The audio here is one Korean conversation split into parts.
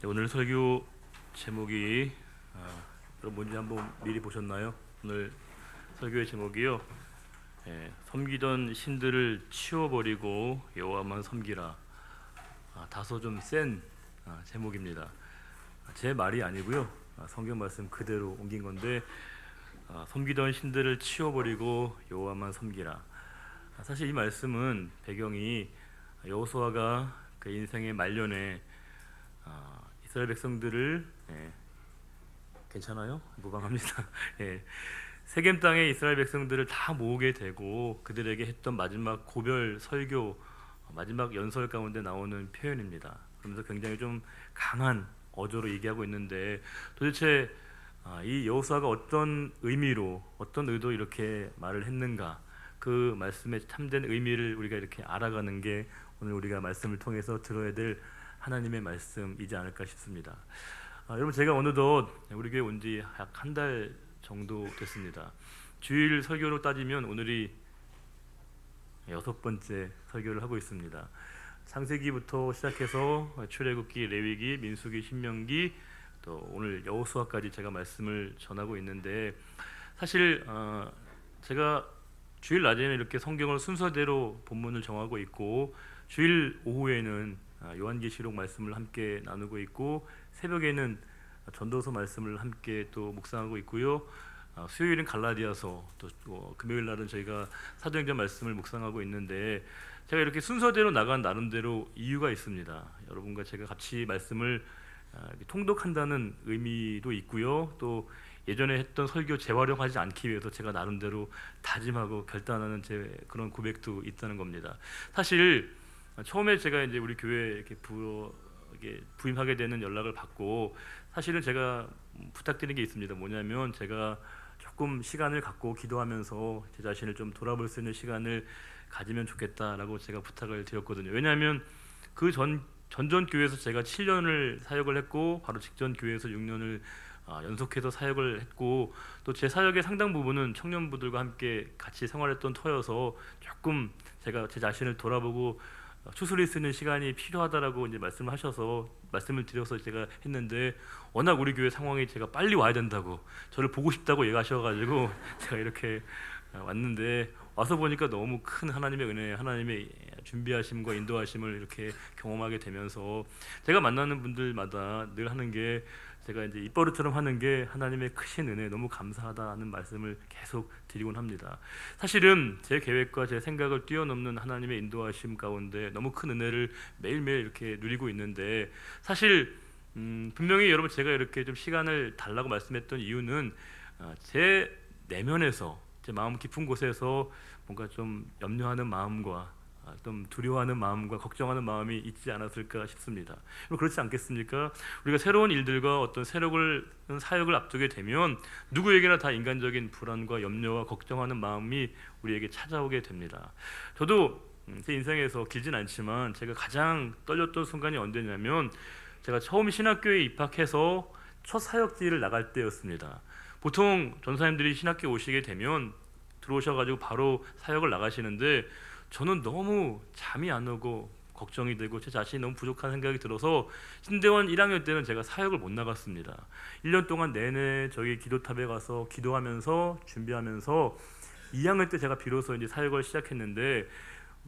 네, 오늘 설교 제목이 여러분 뭔지 한번 미리 보셨나요? 오늘 설교의 제목이요. 섬기던 신들을 치워버리고 여호와만 섬기라. 다소 좀 센 제목입니다. 제 말이 아니고요. 성경 말씀 그대로 옮긴 건데 섬기던 신들을 치워버리고 여호와만 섬기라. 사실 이 말씀은 배경이 여호수아가 그 인생의 말년에 이스라엘 백성들을 괜찮아요? 무방합니다. 세겜 땅에 이스라엘 백성들을 다 모으게 되고 그들에게 했던 마지막 고별 설교, 마지막 연설 가운데 나오는 표현입니다. 그러면서 굉장히 좀 강한 어조로 얘기하고 있는데 도대체 이 여호수아가 어떤 의미로 어떤 의도 이렇게 말을 했는가, 그 말씀의 참된 의미를 우리가 이렇게 알아가는 게 오늘 우리가 말씀을 통해서 들어야 될 하나님의 말씀이지 않을까 싶습니다. 여러분, 제가 어느덧 우리 교회 온 지 약 한 달 정도 됐습니다. 주일 설교로 따지면 오늘이 6번째 설교를 하고 있습니다. 창세기부터 시작해서 출애굽기, 레위기, 민수기, 신명기, 또 오늘 여호수아까지 제가 말씀을 전하고 있는데, 사실 제가 주일 낮에는 이렇게 성경을 순서대로 본문을 정하고 있고, 주일 오후에는 요한계시록 말씀을 함께 나누고 있고, 새벽에는 전도서 말씀을 함께 또 묵상하고 있고요. 수요일은 갈라디아서, 또 금요일 날은 저희가 사도행전 말씀을 묵상하고 있는데, 제가 이렇게 순서대로 나간 나름대로 이유가 있습니다. 여러분과 제가 같이 말씀을 통독한다는 의미도 있고요. 또 예전에 했던 설교 재활용하지 않기 위해서 제가 나름대로 다짐하고 결단하는 제 그런 고백도 있다는 겁니다. 사실 처음에 제가 이제 우리 교회에 이렇게 부임하게 되는 연락을 받고, 사실은 제가 부탁드린 게 있습니다. 뭐냐면 제가 조금 시간을 갖고 기도하면서 제 자신을 좀 돌아볼 수 있는 시간을 가지면 좋겠다라고 제가 부탁을 드렸거든요. 왜냐하면 그 전전 교회에서 제가 7년을 사역을 했고, 바로 직전 교회에서 6년을 연속해서 사역을 했고, 또 제 사역의 상당 부분은 청년부들과 함께 같이 생활했던 터여서 조금 제가 제 자신을 돌아보고 추스릴 수 있는 시간이 필요하다라고 이제 말씀을 하셔서 말씀을 드려서 제가 했는데, 워낙 우리 교회 상황이 제가 빨리 와야 된다고, 저를 보고 싶다고 얘기하셔가지고 제가 이렇게 왔는데, 와서 보니까 너무 큰 하나님의 은혜, 하나님의 준비하심과 인도하심을 이렇게 경험하게 되면서, 제가 만나는 분들마다 늘 하는 게, 제가 이제 입버릇처럼 하는 게 하나님의 크신 은혜 너무 감사하다는 말씀을 계속 드리곤 합니다. 사실은 제 계획과 제 생각을 뛰어넘는 하나님의 인도하심 가운데 너무 큰 은혜를 매일매일 이렇게 누리고 있는데, 사실 분명히 여러분, 제가 이렇게 좀 시간을 달라고 말씀했던 이유는 제 내면에서, 제 마음 깊은 곳에서 뭔가 좀 염려하는 마음과 좀 두려워하는 마음과 걱정하는 마음이 있지 않았을까 싶습니다. 그렇지 않겠습니까? 우리가 새로운 일들과 어떤 새로운 사역을 앞두게 되면 누구에게나 다 인간적인 불안과 염려와 걱정하는 마음이 우리에게 찾아오게 됩니다. 저도 제 인생에서 길진 않지만 제가 가장 떨렸던 순간이 언제냐면, 제가 처음 신학교에 입학해서 첫 사역지를 나갈 때였습니다. 보통 전사님들이 신학교 오시게 되면 들어오셔가지고 바로 사역을 나가시는데, 저는 너무 잠이 안 오고 걱정이 되고 제 자신이 너무 부족한 생각이 들어서 신대원 1학년 때는 제가 사역을 못 나갔습니다. 1년 동안 내내 저희 기도탑에 가서 기도하면서 준비하면서 2학년 때 제가 비로소 이제 사역을 시작했는데,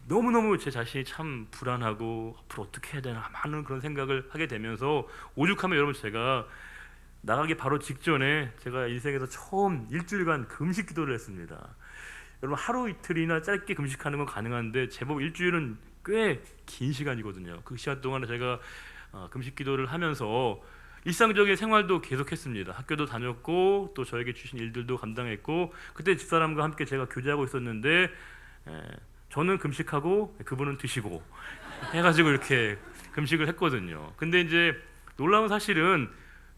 너무너무 제 자신이 참 불안하고 앞으로 어떻게 해야 되나 많은 그런 생각을 하게 되면서, 오죽하면 여러분, 제가 나가기 바로 직전에 제가 인생에서 처음 일주일간 금식 기도를 했습니다. 여러분, 하루 이틀이나 짧게 금식하는 건 가능한데 제법 일주일은 꽤 긴 시간이거든요. 그 시간 동안에 제가 금식 기도를 하면서 일상적인 생활도 계속했습니다. 학교도 다녔고 또 저에게 주신 일들도 감당했고, 그때 집사람과 함께 제가 교제하고 있었는데 저는 금식하고 그분은 드시고 해가지고 이렇게 금식을 했거든요. 근데 이제 놀라운 사실은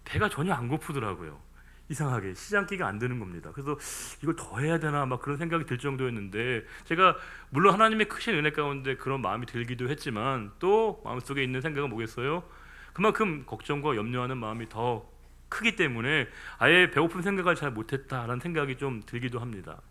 배가 전혀 안 고프더라고요. 이상하게 시장기가 안 되는 겁니다. 그래서 이걸 더 해야 되나 막 그런 생각이 들 정도였는데, 제가 물론 하나님의 크신 은혜 가운데 그런 마음이 들기도 했지만, 또 마음속에 있는 생각은 뭐겠어요? 그만큼 걱정과 염려하는 마음이 더 크기 때문에 아예 배고픈 생각을 잘 못했다라는 생각이 좀 들기도 합니다.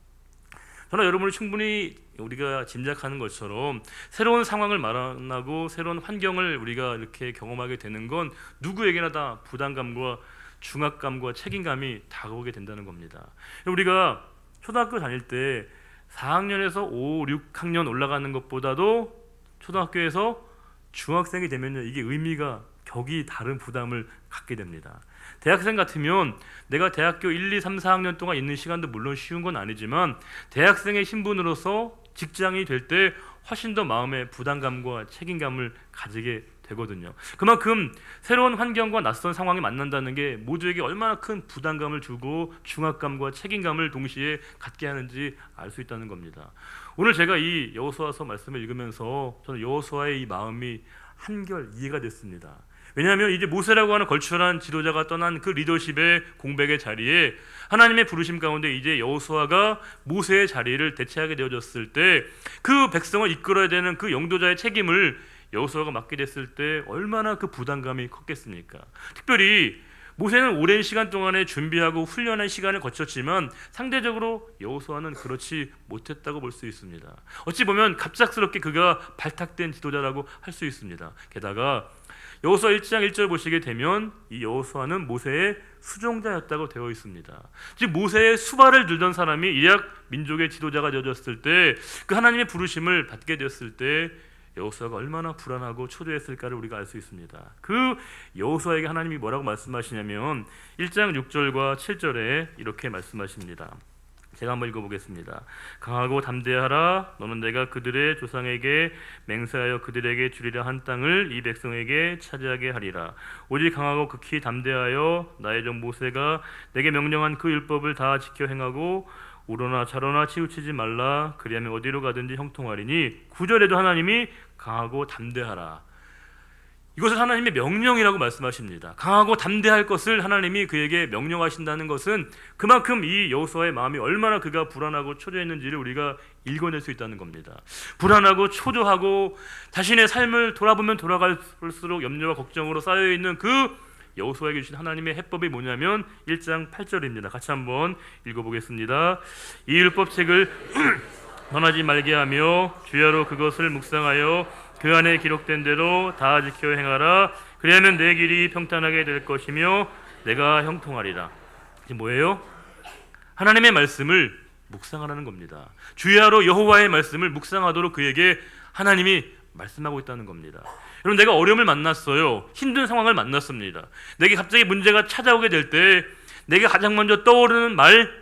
저는 여러분이 충분히 우리가 짐작하는 것처럼 새로운 상황을 만나고 새로운 환경을 우리가 이렇게 경험하게 되는 건 누구에게나 다 부담감과 중압감과 책임감이 다가오게 된다는 겁니다. 우리가 초등학교 다닐 때 4학년에서 5, 6학년 올라가는 것보다도 초등학교에서 중학생이 되면요, 이게 의미가 격이 다른 부담을 갖게 됩니다. 대학생 같으면 내가 대학교 1, 2, 3, 4학년 동안 있는 시간도 물론 쉬운 건 아니지만 대학생의 신분으로서 직장이 될 때 훨씬 더 마음의 부담감과 책임감을 가지게 되거든요. 그만큼 새로운 환경과 낯선 상황이 만난다는 게 모두에게 얼마나 큰 부담감을 주고 중압감과 책임감을 동시에 갖게 하는지 알 수 있다는 겁니다. 오늘 제가 이 여호수아서 말씀을 읽으면서 저는 여호수아의 이 마음이 한결 이해가 됐습니다. 왜냐하면 이제 모세라고 하는 걸출한 지도자가 떠난 그 리더십의 공백의 자리에 하나님의 부르심 가운데 이제 여호수아가 모세의 자리를 대체하게 되어졌을 때 그 백성을 이끌어야 되는 그 영도자의 책임을 여호수아가 맡게 됐을 때 얼마나 그 부담감이 컸겠습니까? 특별히 모세는 오랜 시간 동안에 준비하고 훈련한 시간을 거쳤지만 상대적으로 여호수아는 그렇지 못했다고 볼 수 있습니다. 어찌 보면 갑작스럽게 그가 발탁된 지도자라고 할 수 있습니다. 게다가 여호수아 1장 1절 보시게 되면 이 여호수아는 모세의 수종자였다고 되어 있습니다. 즉 모세의 수발을 들던 사람이 이약 민족의 지도자가 되어졌을 때 그 하나님의 부르심을 받게 되었을 때 여호수아가 얼마나 불안하고 초조했을까를 우리가 알 수 있습니다. 그 여호수아에게 하나님이 뭐라고 말씀하시냐면 1장 6절과 7절에 이렇게 말씀하십니다. 제가 한번 읽어보겠습니다. 강하고 담대하라. 너는 내가 그들의 조상에게 맹세하여 그들에게 주리라 한 땅을 이 백성에게 차지하게 하리라. 오직 강하고 극히 담대하여 나의 종 모세가 내게 명령한 그 율법을 다 지켜 행하고 우러나 좌로나 치우치지 말라. 그리하면 어디로 가든지 형통하리니 9절에도 하나님이 강하고 담대하라. 이것을 하나님의 명령이라고 말씀하십니다. 강하고 담대할 것을 하나님이 그에게 명령하신다는 것은 그만큼 이 여호수아의 마음이 얼마나 그가 불안하고 초조했는지를 우리가 읽어낼 수 있다는 겁니다. 불안하고 초조하고 자신의 삶을 돌아보면 돌아갈수록 염려와 걱정으로 쌓여있는 그 여호수아에게 주신 하나님의 해법이 뭐냐면 1장 8절입니다. 같이 한번 읽어보겠습니다. 이 율법책을 떠나지 말게 하며 주야로 그것을 묵상하여 그 안에 기록된 대로 다 지켜 행하라. 그리하면 내 길이 평탄하게 될 것이며 내가 형통하리라. 이게 뭐예요? 하나님의 말씀을 묵상하라는 겁니다. 주야로 여호와의 말씀을 묵상하도록 그에게 하나님이 말씀하고 있다는 겁니다. 여러분, 내가 어려움을 만났어요. 힘든 상황을 만났습니다. 내게 갑자기 문제가 찾아오게 될 때 내게 가장 먼저 떠오르는 말,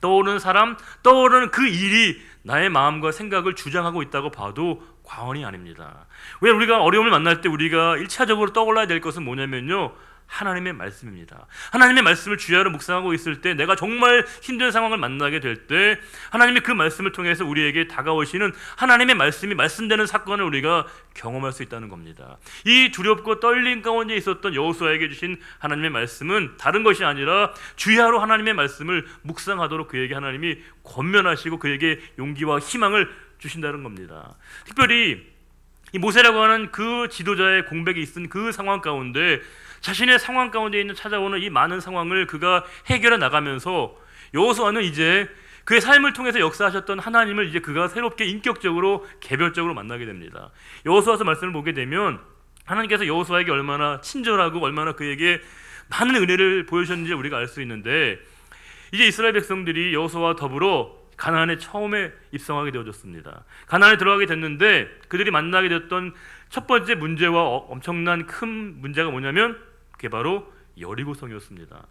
떠오르는 사람, 떠오르는 그 일이 나의 마음과 생각을 주장하고 있다고 봐도 과언이 아닙니다. 왜 우리가 어려움을 만날 때 우리가 1차적으로 떠올라야 될 것은 뭐냐면요, 하나님의 말씀입니다. 하나님의 말씀을 주야로 묵상하고 있을 때 내가 정말 힘든 상황을 만나게 될 때 하나님이 그 말씀을 통해서 우리에게 다가오시는 하나님의 말씀이 말씀되는 사건을 우리가 경험할 수 있다는 겁니다. 이 두렵고 떨림 가운데 있었던 여호수아에게 주신 하나님의 말씀은 다른 것이 아니라 주야로 하나님의 말씀을 묵상하도록 그에게 하나님이 권면하시고 그에게 용기와 희망을 주신다는 겁니다. 특별히 이 모세라고 하는 그 지도자의 공백이 있은 그 상황 가운데 자신의 상황 가운데 있는 찾아오는 이 많은 상황을 그가 해결해 나가면서 여호수아는 이제 그의 삶을 통해서 역사하셨던 하나님을 이제 그가 새롭게 인격적으로 개별적으로 만나게 됩니다. 여호수아서 말씀을 보게 되면 하나님께서 여호수아에게 얼마나 친절하고 얼마나 그에게 많은 은혜를 보여주셨는지 우리가 알 수 있는데 이제 이스라엘 백성들이 여호수아와 더불어 가나안에 처음에 입성하게 되어졌습니다. 가나안에 들어가게 됐는데 그들이 만나게 됐던 첫 번째 문제와 엄청난 큰 문제가 뭐냐면 그게 바로 여리고성이었습니다.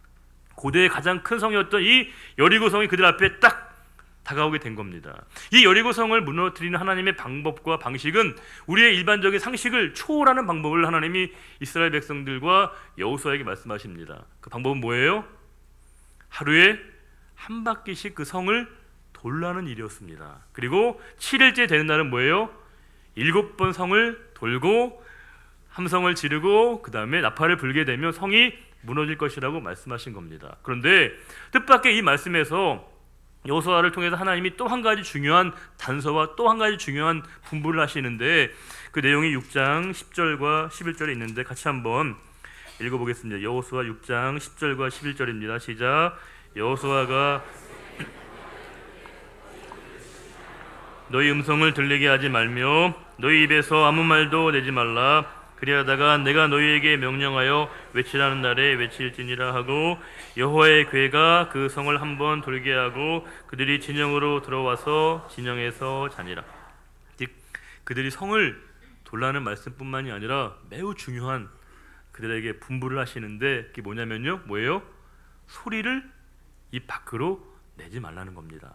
고대의 가장 큰 성이었던 이 여리고성이 그들 앞에 딱 다가오게 된 겁니다. 이 여리고성을 무너뜨리는 하나님의 방법과 방식은 우리의 일반적인 상식을 초월하는 방법을 하나님이 이스라엘 백성들과 여호수아에게 말씀하십니다. 그 방법은 뭐예요? 하루에 한 바퀴씩 그 성을 돌라는 일이었습니다. 그리고 7일째 되는 날은 뭐예요? 7번 성을 돌고 함성을 지르고 그 다음에 나팔을 불게 되면 성이 무너질 것이라고 말씀하신 겁니다. 그런데 뜻밖의 이 말씀에서 여호수아를 통해서 하나님이 또 한 가지 중요한 단서와 또 한 가지 중요한 분부를 하시는데 그 내용이 6장 10절과 11절에 있는데 같이 한번 읽어보겠습니다. 여호수아 6장 10절과 11절입니다. 시작. 여호수아가 너희 음성을 들리게 하지 말며 너희 입에서 아무 말도 내지 말라. 그리하다가 내가 너희에게 명령하여 외치라는 날에 외칠지니라 하고 여호와의 괴가 그 성을 한번 돌게 하고 그들이 진영으로 들어와서 진영에서 자니라. 즉 그들이 성을 돌라는 말씀뿐만이 아니라 매우 중요한 그들에게 분부를 하시는데 그게 뭐냐면요, 뭐예요? 소리를 입 밖으로 내지 말라는 겁니다.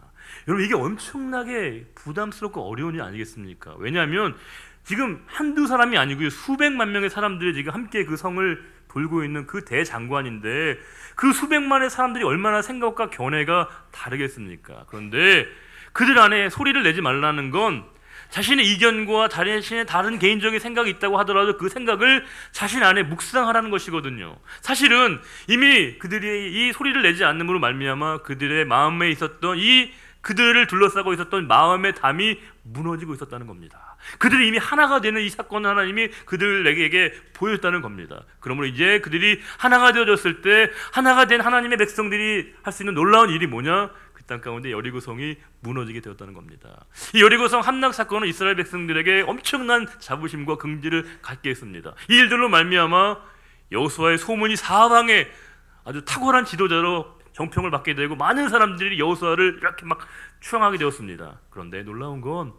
여러분 이게 엄청나게 부담스럽고 어려운 일 아니겠습니까? 왜냐하면 지금 한두 사람이 아니고요, 수백만 명의 사람들이 지금 함께 그 성을 돌고 있는 그 대장관인데 그 수백만의 사람들이 얼마나 생각과 견해가 다르겠습니까? 그런데 그들 안에 소리를 내지 말라는 건 자신의 이견과 자신의 다른 개인적인 생각이 있다고 하더라도 그 생각을 자신 안에 묵상하라는 것이거든요. 사실은 이미 그들이 이 소리를 내지 않음으로 말미암아 그들의 마음에 있었던 이 그들을 둘러싸고 있었던 마음의 담이 무너지고 있었다는 겁니다. 그들이 이미 하나가 되는 이 사건을 하나님이 그들에게 보였다는 겁니다. 그러므로 이제 그들이 하나가 되어졌을 때 하나가 된 하나님의 백성들이 할 수 있는 놀라운 일이 뭐냐? 땅 가운데 여리고성이 무너지게 되었다는 겁니다. 이 여리고성 함락 사건은 이스라엘 백성들에게 엄청난 자부심과 긍지를 갖게 했습니다. 이 일들로 말미암아 여호수아의 소문이 사방에 아주 탁월한 지도자로 정평을 받게 되고 많은 사람들이 여호수아를 이렇게 막 추앙하게 되었습니다. 그런데 놀라운 건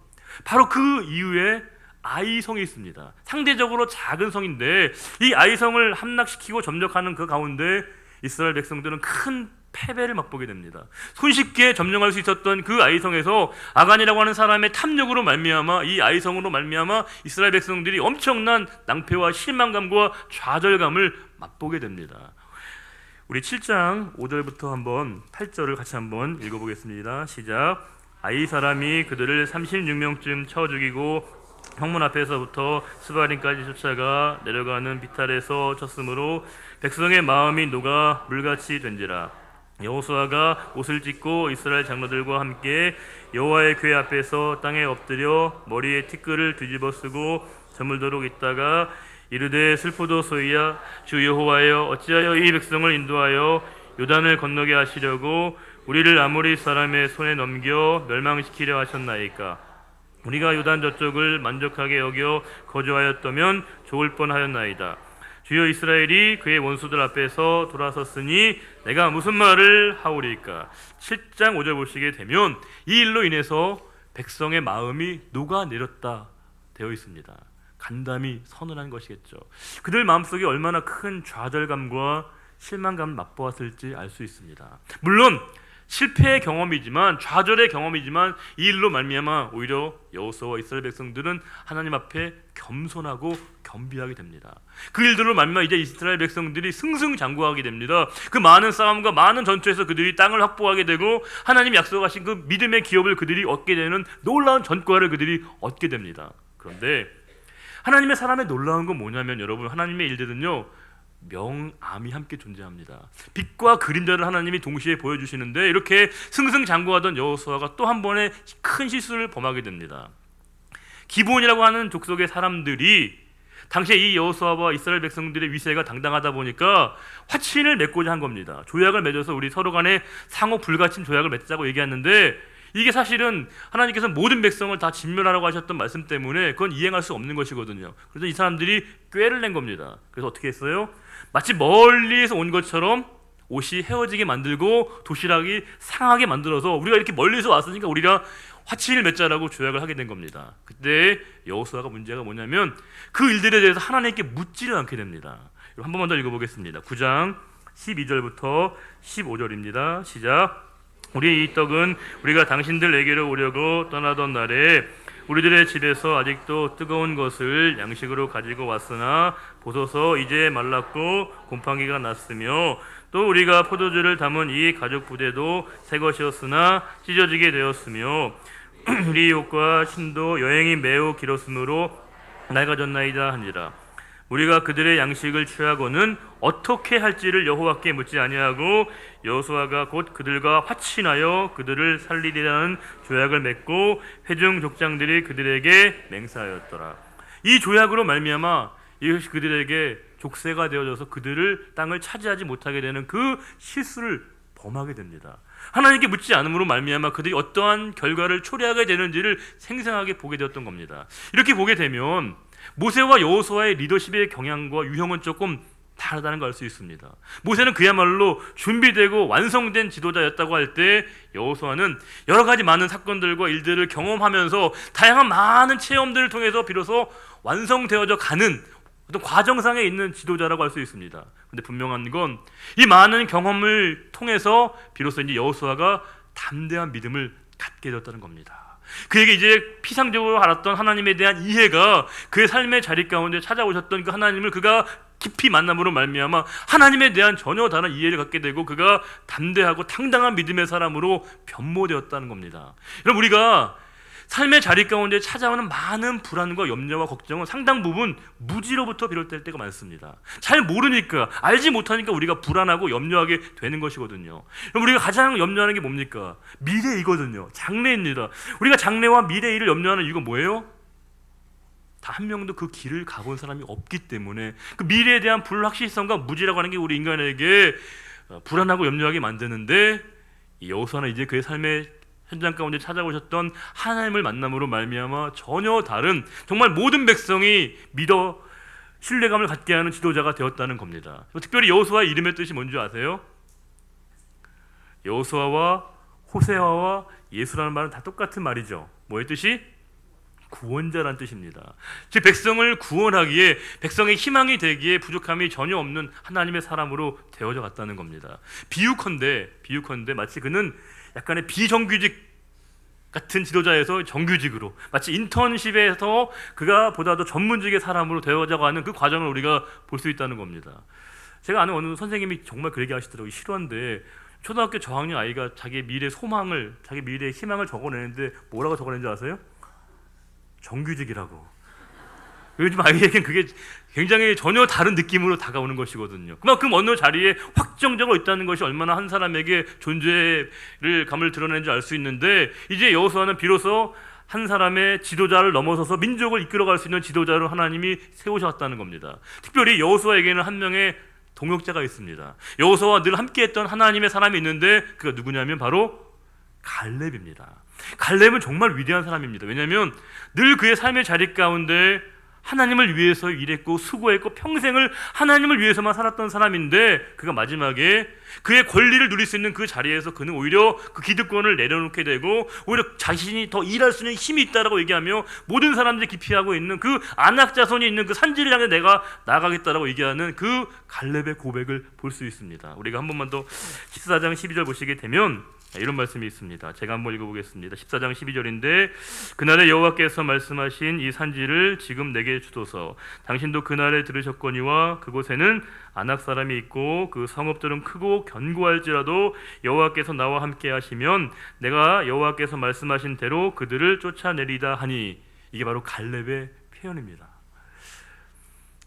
바로 그 이후에 아이성이 있습니다. 상대적으로 작은 성인데 이 아이성을 함락시키고 점령하는 그 가운데 이스라엘 백성들은 큰 패배를 맛보게 됩니다. 손쉽게 점령할 수 있었던 그 아이성에서 아간이라고 하는 사람의 탐욕으로 말미암아 이 아이성으로 말미암아 이스라엘 백성들이 엄청난 낭패와 실망감과 좌절감을 맛보게 됩니다. 우리 7장 5절부터 한번 8절을 같이 한번 읽어보겠습니다. 시작. 아이 사람이 그들을 36명쯤 쳐 죽이고 성문 앞에서부터 스바림까지 쫓아가 내려가는 비탈에서 쳤으므로 백성의 마음이 녹아 물같이 된지라. 여호수아가 옷을 찢고 이스라엘 장로들과 함께 여호와의 궤 앞에서 땅에 엎드려 머리에 티끌을 뒤집어 쓰고 저물도록 있다가 이르되 슬프도소이야 주 여호와여 어찌하여 이 백성을 인도하여 요단을 건너게 하시려고 우리를 아모리 사람의 손에 넘겨 멸망시키려 하셨나이까. 우리가 요단 저쪽을 만족하게 여겨 거주하였다면 좋을 뻔하였나이다. 주여 이스라엘이 그의 원수들 앞에서 돌아섰으니 내가 무슨 말을 하오리까. 7장 5절 보시게 되면 이 일로 인해서 백성의 마음이 녹아내렸다 되어 있습니다. 간담이 서늘한 것이겠죠. 그들 마음속에 얼마나 큰 좌절감과 실망감을 맛보았을지 알 수 있습니다. 물론 실패의 경험이지만 좌절의 경험이지만 이 일로 말미암아 오히려 여호수아와 이스라엘 백성들은 하나님 앞에 겸손하고 겸비하게 됩니다. 그 일들로 말미암아 이제 이스라엘 백성들이 승승장구하게 됩니다. 그 많은 싸움과 많은 전투에서 그들이 땅을 확보하게 되고 하나님 약속하신 그 믿음의 기업을 그들이 얻게 되는 놀라운 전과를 그들이 얻게 됩니다. 그런데 하나님의 사람의 놀라운 건 뭐냐면 여러분, 하나님의 일들은요 명암이 함께 존재합니다. 빛과 그림자를 하나님이 동시에 보여주시는데 이렇게 승승장구하던 여호수아가 또 한 번의 큰 실수를 범하게 됩니다. 기브온이라고 하는 족속의 사람들이 당시에 이 여호수아와 이스라엘 백성들의 위세가 당당하다 보니까 화친을 맺고자 한 겁니다. 조약을 맺어서 우리 서로 간에 상호 불가침 조약을 맺자고 얘기했는데 이게 사실은 하나님께서 모든 백성을 다 진멸하라고 하셨던 말씀 때문에 그건 이행할 수 없는 것이거든요. 그래서 이 사람들이 꾀를 낸 겁니다. 그래서 어떻게 했어요? 마치 멀리에서 온 것처럼 옷이 헤어지게 만들고 도시락이 상하게 만들어서 우리가 이렇게 멀리서 왔으니까 우리가 화친을 맺자라고 조약을 하게 된 겁니다. 그때 여호수아가 문제가 뭐냐면 그 일들에 대해서 하나님께 묻지를 않게 됩니다. 한 번만 더 읽어보겠습니다. 9장 12절부터 15절입니다. 시작. 우리 이 떡은 우리가 당신들에게로 오려고 떠나던 날에 우리들의 집에서 아직도 뜨거운 것을 양식으로 가지고 왔으나 보소서 이제 말랐고 곰팡이가 났으며 또 우리가 포도주를 담은 이 가죽 부대도 새 것이었으나 찢어지게 되었으며 우리 옷과 신도 여행이 매우 길었으므로 낡아졌나이다 하니라. 우리가 그들의 양식을 취하고는 어떻게 할지를 여호와께 묻지 아니하고 여호수아가 곧 그들과 화친하여 그들을 살리리라는 조약을 맺고 회중 족장들이 그들에게 맹세하였더라. 이 조약으로 말미암아 이것이 그들에게 족쇄가 되어져서 그들을 땅을 차지하지 못하게 되는 그 실수를 범하게 됩니다. 하나님께 묻지 않음으로 말미암아 그들이 어떠한 결과를 초래하게 되는지를 생생하게 보게 되었던 겁니다. 이렇게 보게 되면 모세와 여호수아의 리더십의 경향과 유형은 조금 다르다는 걸 알 수 있습니다. 모세는 그야말로 준비되고 완성된 지도자였다고 할 때 여호수아는 여러 가지 많은 사건들과 일들을 경험하면서 다양한 많은 체험들을 통해서 비로소 완성되어져 가는 어떤 과정상에 있는 지도자라고 할 수 있습니다. 근데 분명한 건 이 많은 경험을 통해서 비로소 이제 여호수아가 담대한 믿음을 갖게 되었다는 겁니다. 그에게 이제 피상적으로 알았던 하나님에 대한 이해가 그의 삶의 자리 가운데 찾아오셨던 그 하나님을 그가 깊이 만남으로 말미암아 하나님에 대한 전혀 다른 이해를 갖게 되고 그가 담대하고 당당한 믿음의 사람으로 변모되었다는 겁니다. 여러분, 우리가 삶의 자리 가운데 찾아오는 많은 불안과 염려와 걱정은 상당 부분 무지로부터 비롯될 때가 많습니다. 잘 모르니까, 알지 못하니까 우리가 불안하고 염려하게 되는 것이거든요. 그럼 우리가 가장 염려하는 게 뭡니까? 미래이거든요. 장래입니다. 우리가 장래와 미래 일을 염려하는 이유가 뭐예요? 다 한 명도 그 길을 가본 사람이 없기 때문에 그 미래에 대한 불확실성과 무지라고 하는 게 우리 인간에게 불안하고 염려하게 만드는데, 이 여호수아는 이제 그의 삶의 현장 가운데 찾아오셨던 하나님을 만남으로 말미암아 전혀 다른, 정말 모든 백성이 믿어 신뢰감을 갖게 하는 지도자가 되었다는 겁니다. 특별히 여호수아의 이름의 뜻이 뭔지 아세요? 여호수아와 호세아와 예수라는 말은 다 똑같은 말이죠. 뭐의 뜻이? 구원자란 뜻입니다. 즉 백성을 구원하기에, 백성의 희망이 되기에 부족함이 전혀 없는 하나님의 사람으로 되어져 갔다는 겁니다. 비유컨대 마치 그는 약간의 비정규직 같은 지도자에서 정규직으로, 마치 인턴십에서 그가 보다 더 전문직의 사람으로 되어져 가는 그 과정을 우리가 볼 수 있다는 겁니다. 제가 아는 어느 선생님이 정말 그 얘기 하시더라고요. 실화인데 초등학교 저학년 아이가 자기의 미래 소망을, 자기 미래의 희망을 적어내는데 뭐라고 적어낸지 아세요? 정규직이라고. 요즘 아이에겐 그게 굉장히 전혀 다른 느낌으로 다가오는 것이거든요. 그만큼 어느 자리에 확정적으로 있다는 것이 얼마나 한 사람에게 존재를 감을 드러내는지 알 수 있는데, 이제 여호수아는 비로소 한 사람의 지도자를 넘어서서 민족을 이끌어갈 수 있는 지도자로 하나님이 세우셨다는 겁니다. 특별히 여호수아에게는 한 명의 동역자가 있습니다. 여호수아와 늘 함께했던 하나님의 사람이 있는데 그가 누구냐면 바로 갈렙입니다. 갈렙은 정말 위대한 사람입니다. 왜냐하면 늘 그의 삶의 자리 가운데 하나님을 위해서 일했고 수고했고 평생을 하나님을 위해서만 살았던 사람인데, 그가 마지막에 그의 권리를 누릴 수 있는 그 자리에서 그는 오히려 그 기득권을 내려놓게 되고 오히려 자신이 더 일할 수 있는 힘이 있다라고 얘기하며 모든 사람들이 기피하고 있는 그 안악 자손이 있는 그 산지를 향해 내가 나가겠다라고 얘기하는 그 갈렙의 고백을 볼 수 있습니다. 우리가 한 번만 더 14장 12절 보시게 되면 이런 말씀이 있습니다. 제가 한번 읽어보겠습니다. 14장 12절인데, 그날에 여호와께서 말씀하신 이 산지를 지금 내게 주소서. 당신도 그날에 들으셨거니와 그곳에는 아낙 사람이 있고 그 성읍들은 크고 견고할지라도 여호와께서 나와 함께 하시면 내가 여호와께서 말씀하신 대로 그들을 쫓아내리다 하니. 이게 바로 갈렙의 표현입니다.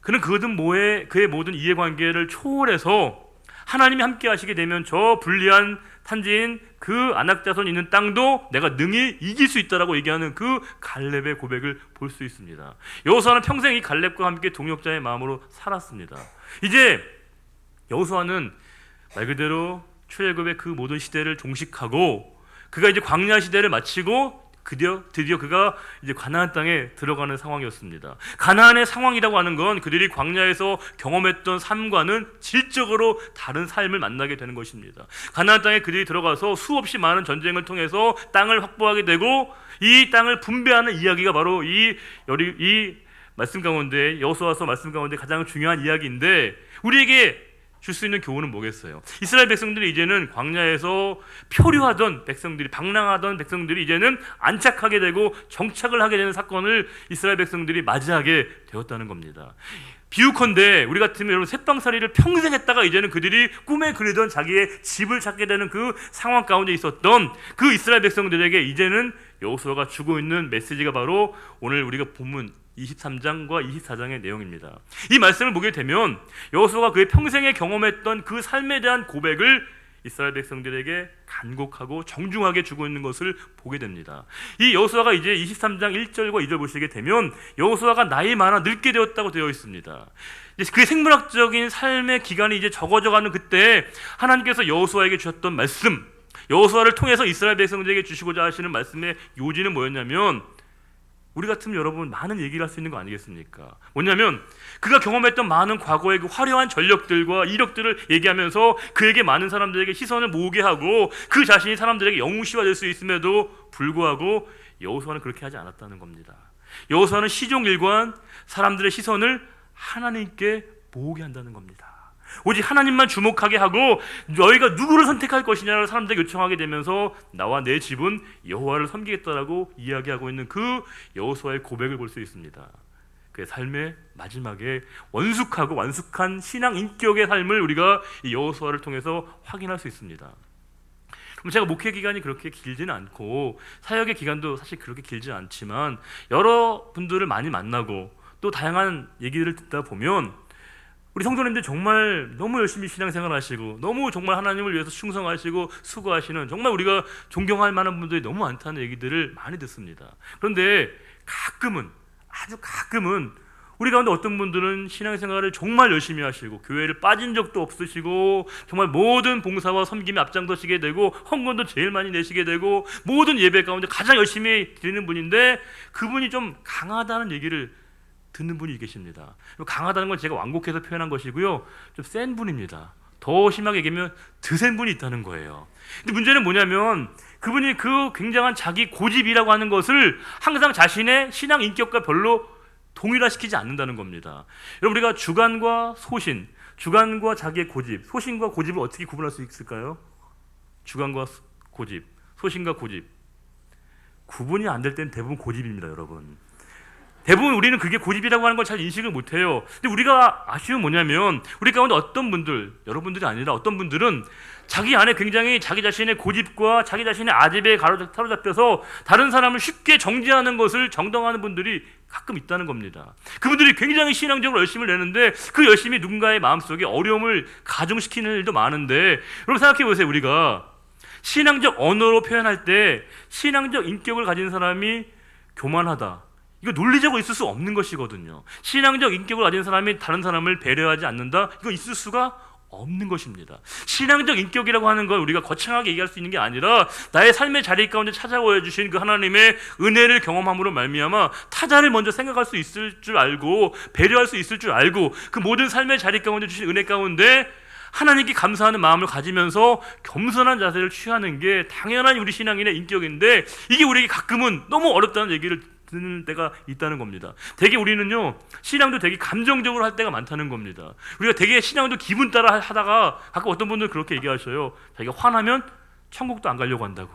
그는 그의 모든 이해관계를 초월해서 하나님이 함께 하시게 되면 저 불리한 탄지인 그 아낙 자손이 있는 땅도 내가 능히 이길 수 있다라고 얘기하는 그 갈렙의 고백을 볼 수 있습니다. 여호수아는 평생 이 갈렙과 함께 동역자의 마음으로 살았습니다. 이제 여호수아는 말 그대로 출애굽의 그 모든 시대를 종식하고 그가 이제 광야 시대를 마치고 드디어 그가 이제 가나안 땅에 들어가는 상황이었습니다. 가나안의 상황이라고 하는 건 그들이 광야에서 경험했던 삶과는 질적으로 다른 삶을 만나게 되는 것입니다. 가나안 땅에 그들이 들어가서 수없이 많은 전쟁을 통해서 땅을 확보하게 되고 이 땅을 분배하는 이야기가 바로 이 말씀 가운데, 여호수아서 말씀 가운데 가장 중요한 이야기인데, 우리에게 줄 수 있는 교훈은 뭐겠어요? 이스라엘 백성들이 이제는 광야에서 표류하던 백성들이, 방랑하던 백성들이 이제는 안착하게 되고 정착을 하게 되는 사건을 이스라엘 백성들이 맞이하게 되었다는 겁니다. 비유컨대 우리 같으면 여러분 셋방살이를 평생 했다가 이제는 그들이 꿈에 그리던 자기의 집을 찾게 되는 그 상황 가운데 있었던 그 이스라엘 백성들에게 이제는 여호수아가 주고 있는 메시지가 바로 오늘 우리가 본문 23장과 24장의 내용입니다. 이 말씀을 보게 되면 여호수아가 그의 평생에 경험했던 그 삶에 대한 고백을 이스라엘 백성들에게 간곡하고 정중하게 주고 있는 것을 보게 됩니다. 이 여호수아가 이제 23장 1절과 2절 보시게 되면 여호수아가 나이 많아 늙게 되었다고 되어 있습니다. 그 생물학적인 삶의 기간이 이제 적어져가는 그때 하나님께서 여호수아에게 주셨던 말씀, 여호수아를 통해서 이스라엘 백성들에게 주시고자 하시는 말씀의 요지는 뭐였냐면, 우리 같으면 여러분 많은 얘기를 할 수 있는 거 아니겠습니까? 뭐냐면 그가 경험했던 많은 과거의 그 화려한 전력들과 이력들을 얘기하면서 그에게 많은 사람들에게 시선을 모으게 하고 그 자신이 사람들에게 영웅시가 될 수 있음에도 불구하고 여호수아는 그렇게 하지 않았다는 겁니다. 여호수아는 시종일관 사람들의 시선을 하나님께 모으게 한다는 겁니다. 오직 하나님만 주목하게 하고 너희가 누구를 선택할 것이냐를 사람들에게 요청하게 되면서 나와 내 집은 여호와를 섬기겠다라고 이야기하고 있는 그 여호수아의 고백을 볼 수 있습니다. 그의 삶의 마지막에 원숙하고 완숙한 신앙 인격의 삶을 우리가 이 여호수아를 통해서 확인할 수 있습니다. 그럼 제가 목회 기간이 그렇게 길지는 않고 사역의 기간도 사실 그렇게 길지 않지만 여러분들을 많이 만나고 또 다양한 얘기를 듣다 보면 우리 성도님들 정말 너무 열심히 신앙생활 하시고 너무 정말 하나님을 위해서 충성하시고 수고하시는 정말 우리가 존경할 만한 분들이 너무 많다는 얘기들을 많이 듣습니다. 그런데 가끔은, 아주 가끔은 우리 가운데 어떤 분들은 신앙생활을 정말 열심히 하시고 교회를 빠진 적도 없으시고 정말 모든 봉사와 섬김에 앞장서시게 되고 헌금도 제일 많이 내시게 되고 모든 예배 가운데 가장 열심히 드리는 분인데 그분이 좀 강하다는 얘기를 듣는 분이 계십니다. 강하다는 건 제가 완곡해서 표현한 것이고요, 좀 센 분입니다. 더 심하게 얘기하면 드센 분이 있다는 거예요. 근데 문제는 뭐냐면 그분이 그 굉장한 자기 고집이라고 하는 것을 항상 자신의 신앙 인격과 별로 동일화시키지 않는다는 겁니다. 여러분, 우리가 주관과 소신, 주관과 자기의 고집, 소신과 고집을 어떻게 구분할 수 있을까요? 주관과 고집, 소신과 고집, 구분이 안 될 때는 대부분 고집입니다, 여러분. 대부분 우리는 그게 고집이라고 하는 걸 잘 인식을 못해요. 근데 우리가 아쉬운 뭐냐면 우리 가운데 어떤 분들, 여러분들이 아니라 어떤 분들은 자기 안에 굉장히 자기 자신의 고집과 자기 자신의 아집에 사로잡혀서 다른 사람을 쉽게 정죄하는 것을 정당화하는 분들이 가끔 있다는 겁니다. 그분들이 굉장히 신앙적으로 열심을 내는데 그 열심이 누군가의 마음속에 어려움을 가중시키는 일도 많은데, 여러분 생각해 보세요. 우리가 신앙적 언어로 표현할 때 신앙적 인격을 가진 사람이 교만하다, 이거 논리적으로 있을 수 없는 것이거든요. 신앙적 인격을 가진 사람이 다른 사람을 배려하지 않는다, 이거 있을 수가 없는 것입니다. 신앙적 인격이라고 하는 건 우리가 거창하게 얘기할 수 있는 게 아니라 나의 삶의 자리 가운데 찾아와 주신 그 하나님의 은혜를 경험함으로 말미암아 타자를 먼저 생각할 수 있을 줄 알고 배려할 수 있을 줄 알고 그 모든 삶의 자리 가운데 주신 은혜 가운데 하나님께 감사하는 마음을 가지면서 겸손한 자세를 취하는 게 당연한 우리 신앙인의 인격인데, 이게 우리에게 가끔은 너무 어렵다는 얘기를 듣는 때가 있다는 겁니다. 되게 우리는요, 신앙도 되게 감정적으로 할 때가 많다는 겁니다. 우리가 되게 신앙도 기분 따라 하다가 가끔 어떤 분들은 그렇게 얘기하셔요. 자기가 화나면 천국도 안 가려고 한다고,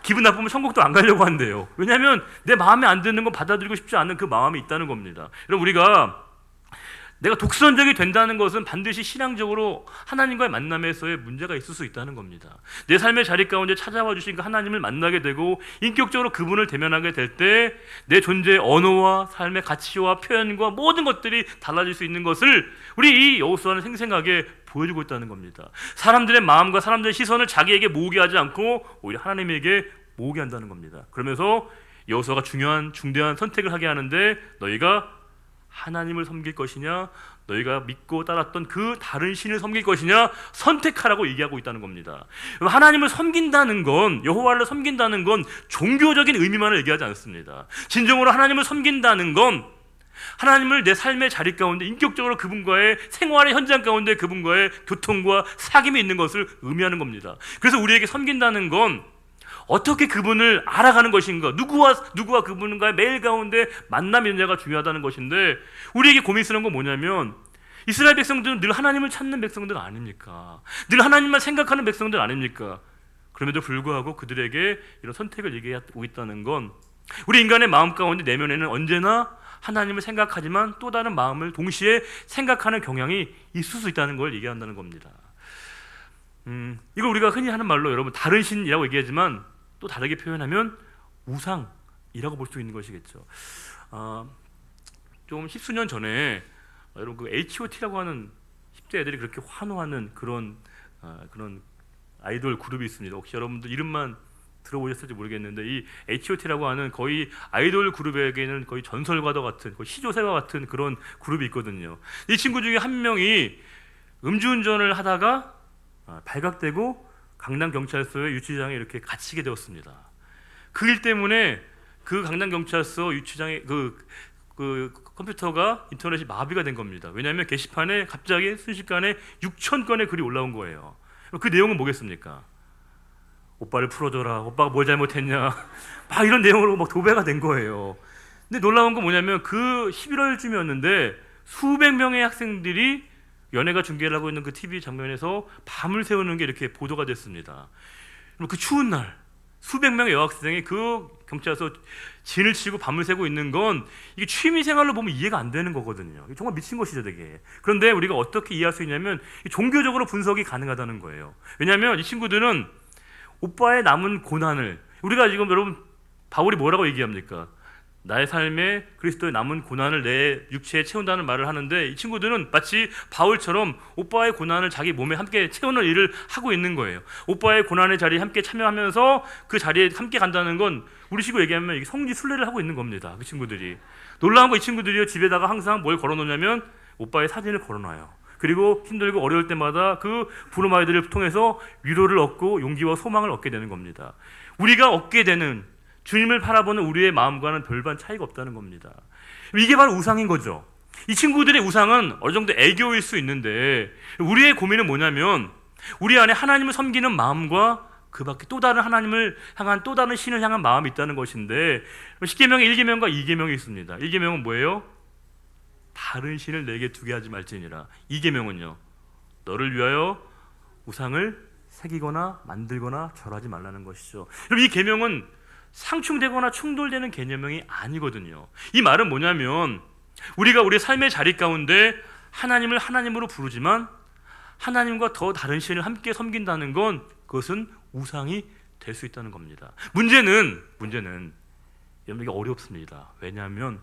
기분 나쁘면 천국도 안 가려고 한대요. 왜냐하면 내 마음에 안 드는 건 받아들이고 싶지 않은 그 마음이 있다는 겁니다. 여러분, 우리가 내가 독선적이 된다는 것은 반드시 신앙적으로 하나님과의 만남에서의 문제가 있을 수 있다는 겁니다. 내 삶의 자리 가운데 찾아와 주신 그 하나님을 만나게 되고 인격적으로 그분을 대면하게 될 때 내 존재의 언어와 삶의 가치와 표현과 모든 것들이 달라질 수 있는 것을 우리 이 여호수아는 생생하게 보여주고 있다는 겁니다. 사람들의 마음과 사람들의 시선을 자기에게 모으게 하지 않고 오히려 하나님에게 모으게 한다는 겁니다. 그러면서 여호수아가 중대한 선택을 하게 하는데, 너희가 하나님을 섬길 것이냐, 너희가 믿고 따랐던 그 다른 신을 섬길 것이냐 선택하라고 얘기하고 있다는 겁니다. 하나님을 섬긴다는 건, 여호와를 섬긴다는 건 종교적인 의미만을 얘기하지 않습니다. 진정으로 하나님을 섬긴다는 건 하나님을 내 삶의 자리 가운데 인격적으로 그분과의 생활의 현장 가운데 그분과의 교통과 사귐이 있는 것을 의미하는 겁니다. 그래서 우리에게 섬긴다는 건 어떻게 그분을 알아가는 것인가, 누구와 그분과의 매일 가운데 만남 연자가 중요하다는 것인데, 우리에게 고민스러운 건 뭐냐면 이스라엘 백성들은 늘 하나님을 찾는 백성들 아닙니까? 늘 하나님만 생각하는 백성들 아닙니까? 그럼에도 불구하고 그들에게 이런 선택을 얘기하고 있다는 건 우리 인간의 마음 가운데 내면에는 언제나 하나님을 생각하지만 또 다른 마음을 동시에 생각하는 경향이 있을 수 있다는 걸 얘기한다는 겁니다. 이걸 우리가 흔히 하는 말로 여러분 다른 신이라고 얘기하지만 또 다르게 표현하면 우상이라고 볼 수 있는 것이겠죠. 좀 십수년 전에 여러분 그 H.O.T라고 하는 10대 애들이 그렇게 환호하는 그런 아이돌 그룹이 있습니다. 혹시 여러분들 이름만 들어보셨을지 모르겠는데 이 H.O.T라고 하는 거의 아이돌 그룹에게는 거의 전설과도 같은 거의 시조새와 같은 그런 그룹이 있거든요. 이 친구 중에 한 명이 음주운전을 하다가 발각되고 강남경찰서의 유치장에 이렇게 갇히게 되었습니다. 그 일 때문에 그 강남경찰서 유치장의 그 컴퓨터가 인터넷이 마비가 된 겁니다. 왜냐하면 게시판에 갑자기 순식간에 6천 건의 글이 올라온 거예요. 그 내용은 뭐겠습니까? 오빠를 풀어줘라. 오빠가 뭘 잘못했냐. 막 이런 내용으로 막 도배가 된 거예요. 근데 놀라운 건 뭐냐면 그 11월쯤이었는데 수백 명의 학생들이 연예가 중계를 하고 있는 그 TV 장면에서 밤을 새우는 게 이렇게 보도가 됐습니다. 그 추운 날 수백 명의 여학생이 그 경찰서 진을 치고 밤을 새고 있는 건 이게 취미생활로 보면 이해가 안 되는 거거든요. 정말 미친 것이죠, 되게. 그런데 우리가 어떻게 이해할 수 있냐면 종교적으로 분석이 가능하다는 거예요. 왜냐하면 이 친구들은 오빠의 남은 고난을 우리가 지금 여러분 바울이 뭐라고 얘기합니까? 나의 삶에 그리스도의 남은 고난을 내 육체에 채운다는 말을 하는데 이 친구들은 마치 바울처럼 오빠의 고난을 자기 몸에 함께 채우는 일을 하고 있는 거예요. 오빠의 고난의 자리에 함께 참여하면서 그 자리에 함께 간다는 건 우리 식으로 얘기하면 이게 성지 순례를 하고 있는 겁니다. 그 친구들이. 놀라운 거 이 친구들이 집에다가 항상 뭘 걸어놓냐면 오빠의 사진을 걸어놔요. 그리고 힘들고 어려울 때마다 그 부름 아이들을 통해서 위로를 얻고 용기와 소망을 얻게 되는 겁니다. 우리가 얻게 되는 주님을 바라보는 우리의 마음과는 별반 차이가 없다는 겁니다. 이게 바로 우상인 거죠. 이 친구들의 우상은 어느 정도 애교일 수 있는데 우리의 고민은 뭐냐면 우리 안에 하나님을 섬기는 마음과 그 밖에 또 다른 하나님을 향한 또 다른 신을 향한 마음이 있다는 것인데 10계명에 1계명과 2계명이 있습니다. 1계명은 뭐예요? 다른 신을 내게 두게 하지 말지니라. 2계명은요. 너를 위하여 우상을 새기거나 만들거나 절하지 말라는 것이죠. 여러분 이 계명은 상충되거나 충돌되는 개념이 아니거든요. 이 말은 뭐냐면 우리가 우리의 삶의 자리 가운데 하나님을 하나님으로 부르지만 하나님과 더 다른 신을 함께 섬긴다는 건 그것은 우상이 될 수 있다는 겁니다. 문제는 여러분 이게 어렵습니다. 왜냐하면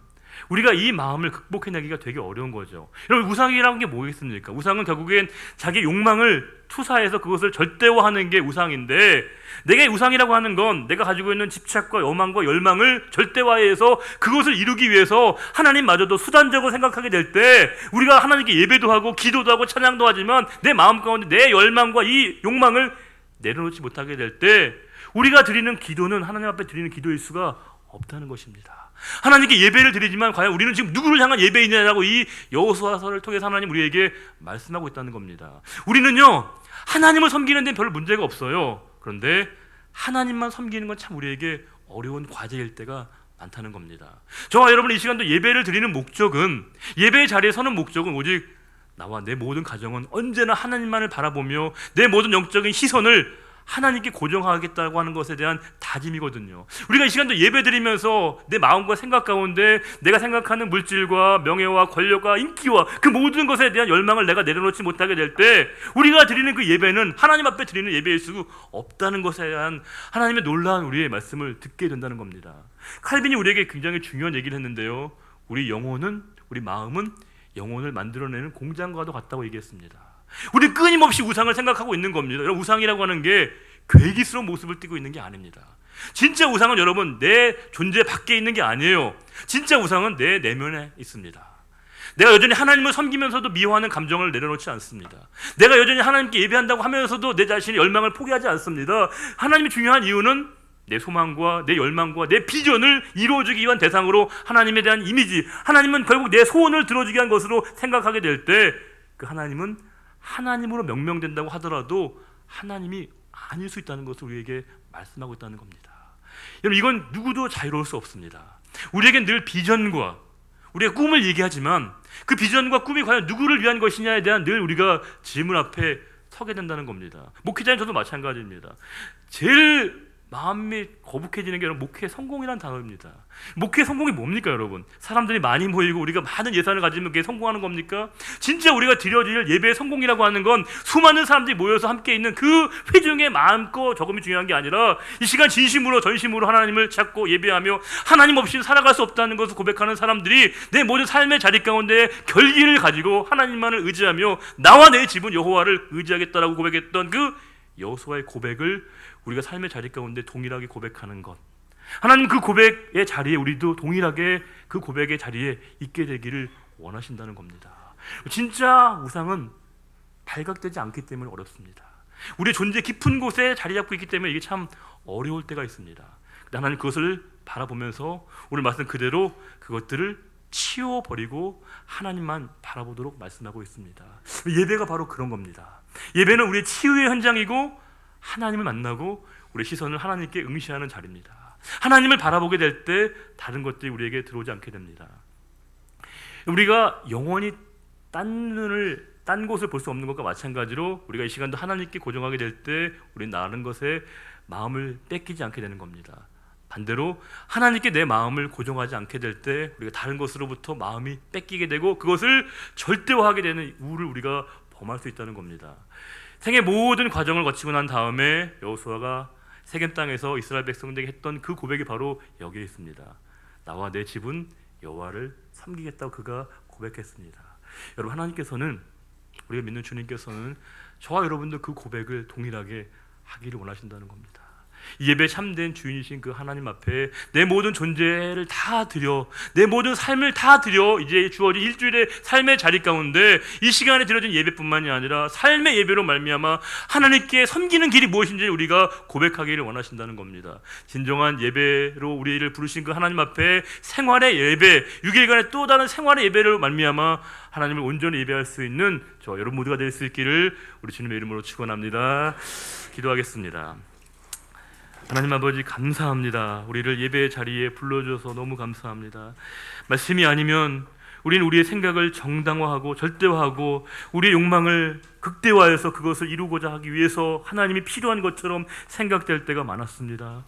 우리가 이 마음을 극복해내기가 되게 어려운 거죠. 여러분 우상이라는 게 뭐겠습니까? 우상은 결국엔 자기 욕망을 투사해서 그것을 절대화하는 게 우상인데 내게 우상이라고 하는 건 내가 가지고 있는 집착과 여망과 열망을 절대화해서 그것을 이루기 위해서 하나님마저도 수단적으로 생각하게 될 때 우리가 하나님께 예배도 하고 기도도 하고 찬양도 하지만 내 마음 가운데 내 열망과 이 욕망을 내려놓지 못하게 될 때 우리가 드리는 기도는 하나님 앞에 드리는 기도일 수가 없다는 것입니다. 하나님께 예배를 드리지만 과연 우리는 지금 누구를 향한 예배이냐라고 이 여호수아서를 통해서 하나님 우리에게 말씀하고 있다는 겁니다. 우리는요 하나님을 섬기는 데는 별 문제가 없어요. 그런데 하나님만 섬기는 건 참 우리에게 어려운 과제일 때가 많다는 겁니다. 저와 여러분 이 시간도 예배를 드리는 목적은 예배의 자리에 서는 목적은 오직 나와 내 모든 가정은 언제나 하나님만을 바라보며 내 모든 영적인 시선을 하나님께 고정하겠다고 하는 것에 대한 다짐이거든요. 우리가 이 시간도 예배드리면서 내 마음과 생각 가운데 내가 생각하는 물질과 명예와 권력과 인기와 그 모든 것에 대한 열망을 내가 내려놓지 못하게 될 때 우리가 드리는 그 예배는 하나님 앞에 드리는 예배일 수 없다는 것에 대한 하나님의 놀라운 우리의 말씀을 듣게 된다는 겁니다. 칼빈이 우리에게 굉장히 중요한 얘기를 했는데요. 우리 영혼은 우리 마음은 영혼을 만들어내는 공장과도 같다고 얘기했습니다. 우리는 끊임없이 우상을 생각하고 있는 겁니다. 여러분 우상이라고 하는 게 괴기스러운 모습을 띠고 있는 게 아닙니다. 진짜 우상은 여러분 내 존재 밖에 있는 게 아니에요. 진짜 우상은 내 내면에 있습니다. 내가 여전히 하나님을 섬기면서도 미워하는 감정을 내려놓지 않습니다. 내가 여전히 하나님께 예배한다고 하면서도 내 자신의 열망을 포기하지 않습니다. 하나님이 중요한 이유는 내 소망과 내 열망과 내 비전을 이루어주기 위한 대상으로 하나님에 대한 이미지, 하나님은 결국 내 소원을 들어주기 위한 것으로 생각하게 될 때 그 하나님은 하나님으로 명명된다고 하더라도 하나님이 아닐 수 있다는 것을 우리에게 말씀하고 있다는 겁니다. 여러분 이건 누구도 자유로울 수 없습니다. 우리에겐 늘 비전과 우리의 꿈을 얘기하지만 그 비전과 꿈이 과연 누구를 위한 것이냐에 대한 늘 우리가 질문 앞에 서게 된다는 겁니다. 목회자인 저도 마찬가지입니다. 제일 마음이 거북해지는 게 여러분 목회 성공이라는 단어입니다. 목회 성공이 뭡니까 여러분? 사람들이 많이 모이고 우리가 많은 예산을 가지면 그게 성공하는 겁니까? 진짜 우리가 드려질 예배의 성공이라고 하는 건 수많은 사람들이 모여서 함께 있는 그 회중의 마음껏 적음이 중요한 게 아니라 이 시간 진심으로 전심으로 하나님을 찾고 예배하며 하나님 없이는 살아갈 수 없다는 것을 고백하는 사람들이 내 모든 삶의 자리 가운데 결기를 가지고 하나님만을 의지하며 나와 내 집은 여호와를 의지하겠다라고 고백했던 그 여호수아의 고백을 우리가 삶의 자리 가운데 동일하게 고백하는 것, 하나님 그 고백의 자리에 우리도 동일하게 그 고백의 자리에 있게 되기를 원하신다는 겁니다. 진짜 우상은 발각되지 않기 때문에 어렵습니다. 우리의 존재 깊은 곳에 자리 잡고 있기 때문에 이게 참 어려울 때가 있습니다. 하나님 그것을 바라보면서 오늘 말씀 그대로 그것들을 치워버리고 하나님만 바라보도록 말씀하고 있습니다. 예배가 바로 그런 겁니다. 예배는 우리의 치유의 현장이고 하나님을 만나고 우리의 시선을 하나님께 응시하는 자리입니다. 하나님을 바라보게 될 때 다른 것들이 우리에게 들어오지 않게 됩니다. 우리가 영원히 딴 곳을 볼 수 없는 것과 마찬가지로 우리가 이 시간도 하나님께 고정하게 될 때 우리는 다른 것에 마음을 뺏기지 않게 되는 겁니다. 반대로 하나님께 내 마음을 고정하지 않게 될 때 우리가 다른 것으로부터 마음이 뺏기게 되고 그것을 절대화하게 되는 우를 우리가 범할 수 있다는 겁니다. 생의 모든 과정을 거치고 난 다음에 여호수아가 세겜 땅에서 이스라엘 백성들에게 했던 그 고백이 바로 여기에 있습니다. 나와 내 집은 여호와를 섬기겠다고 그가 고백했습니다. 여러분, 하나님께서는, 우리가 믿는 주님께서는 저와 여러분도 그 고백을 동일하게 하기를 원하신다는 겁니다. 이 예배 참된 주인이신 그 하나님 앞에 내 모든 존재를 다 드려, 내 모든 삶을 다 드려, 이제 주어진 일주일의 삶의 자리 가운데 이 시간에 드려진 예배뿐만이 아니라 삶의 예배로 말미암아 하나님께 섬기는 길이 무엇인지 우리가 고백하기를 원하신다는 겁니다. 진정한 예배로 우리를 부르신 그 하나님 앞에 생활의 예배, 6일간의 또 다른 생활의 예배로 말미암아 하나님을 온전히 예배할 수 있는 저 여러분 모두가 될 수 있기를 우리 주님의 이름으로 축원합니다. 기도하겠습니다. 하나님 아버지, 감사합니다. 우리를 예배의 자리에 불러주셔서 너무 감사합니다. 말씀이 아니면 우리는 우리의 생각을 정당화하고 절대화하고 우리의 욕망을 극대화해서 그것을 이루고자 하기 위해서 하나님이 필요한 것처럼 생각될 때가 많았습니다.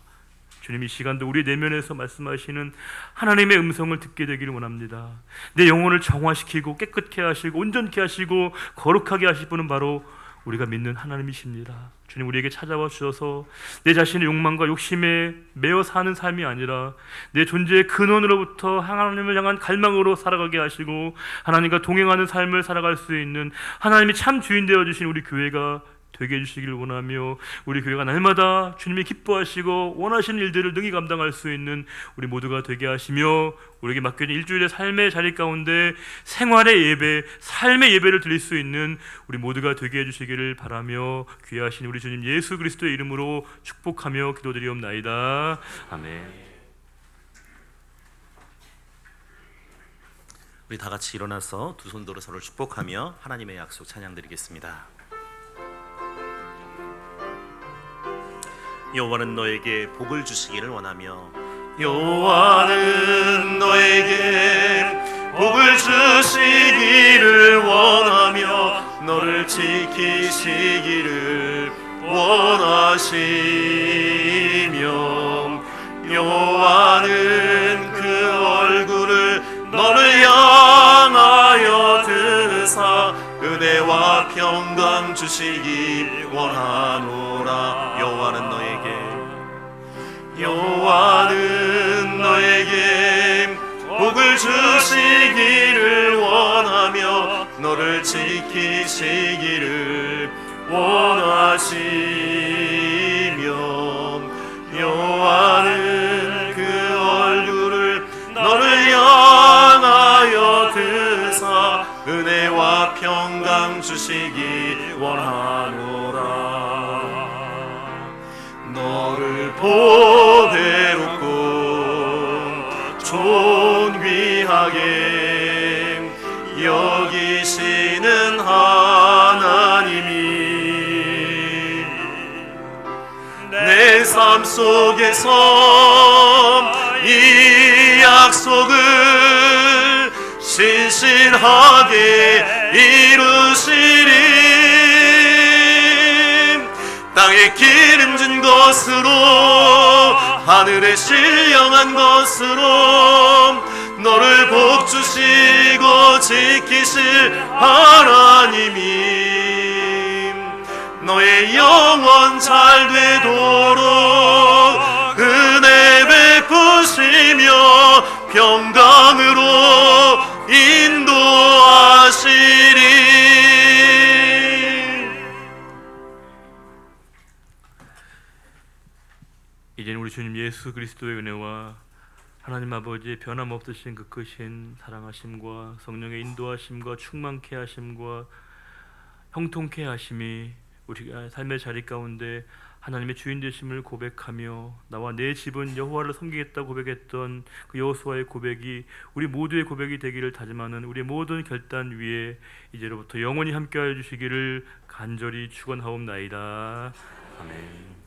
주님, 이 시간도 우리 내면에서 말씀하시는 하나님의 음성을 듣게 되기를 원합니다. 내 영혼을 정화시키고 깨끗게 하시고 온전케 하시고 거룩하게 하실 분은 바로 우리가 믿는 하나님이십니다. 주님, 우리에게 찾아와 주셔서 내 자신의 욕망과 욕심에 매여 사는 삶이 아니라 내 존재의 근원으로부터 하나님을 향한 갈망으로 살아가게 하시고 하나님과 동행하는 삶을 살아갈 수 있는 하나님이 참 주인 되어주신 우리 교회가 되게 해주시기를 원하며, 우리 교회가 날마다 주님이 기뻐하시고 원하시는 일들을 능히 감당할 수 있는 우리 모두가 되게 하시며, 우리에게 맡겨진 일주일의 삶의 자리 가운데 생활의 예배, 삶의 예배를 드릴 수 있는 우리 모두가 되게 해주시기를 바라며 귀하신 우리 주님 예수 그리스도의 이름으로 축복하며 기도드리옵나이다. 아멘. 우리 다 같이 일어나서 두 손 들어 서로를 축복하며 하나님의 약속 찬양드리겠습니다. 여호와는 너에게 복을 주시기를 원하며, 여호와는 너에게 복을 주시기를 원하며 너를 지키시기를 원하시며, 여호와는 그 얼굴을 너를 향하여 드사 은혜와 평강 주시기 원하노라. 여호와는 너에게 복을 주시기를 원하며 너를 지키시기를 원하시며, 여호와는 그 얼굴을 너를 향하여 드사 은혜와 평강 주시기 원하노라. 너를 보배롭고 존귀하게 여기시는 하나님이 내 삶 속에서 이 약속을 신실하게 이루시리. 땅에 기름진 것으로 하늘에 신령한 것으로 너를 복주시고 지키실 하나님이 너의 영혼 잘 되도록 은혜 베푸시며 평강으로 인도하시리. 이제는 우리 주님 예수 그리스도의 은혜와 하나님 아버지의 변함없으신 그 크신 사랑하심과 성령의 인도하심과 충만케 하심과 형통케 하심이 우리가 삶의 자리 가운데 하나님의 주인 되심을 고백하며 나와 내 집은 여호와를 섬기겠다 고백했던 그 여호수아의 고백이 우리 모두의 고백이 되기를 다짐하는 우리의 모든 결단 위에 이제로부터 영원히 함께하여 주시기를 간절히 축원하옵나이다. 아멘.